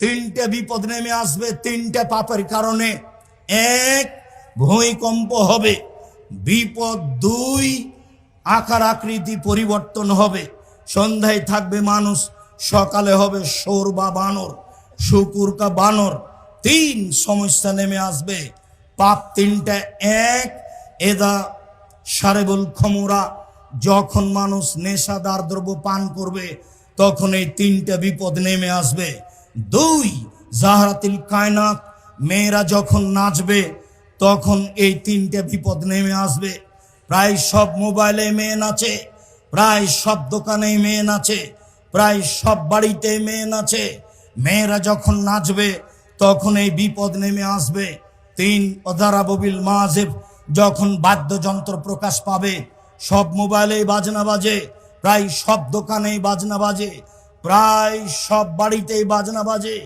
তিনটে বিপদ নেমে আসবে তিনটে পাপের কারণে। এক, ভূমিকম্প হবে। বিপদ দুই, আকার আকৃতি পরিবর্তন হবে। সন্ধ্যায় থাকবে মানুষ, সকালে হবে শোর বা বানর, শুকুর কা বানর। তিন সমস্যা নেমে আসবে। পাপ তিনটা। এক, এদা সারেবুল খমুরা, যখন মানুষ নেশাদার দ্রব্য পান করবে তখন এই তিনটা বিপদ নেমে আসবে। দুই, জাহরাতিল কায়নাত, মেয়েরা যখন নাচবে তখন এই তিনটে বিপদ নেমে আসবে। প্রায় সব মোবাইলে মেয়ে নাচে, প্রায় সব দোকানে মেয়ে নাচে, প্রায় সব বাড়িতে মেয়ে নাচে। মেয়েরা যখন নাচবে তখন এই বিপদ নেমে আসবে। তিন, অদারাবিল মাজেব, যখন বাদ্যযন্ত্র প্রকাশ পাবে, সব মোবাইলে বাজনা বাজে, প্রায় সব দোকানেই বাজনা বাজে, প্রায় সব বাড়িতেই বাজনা বাজে।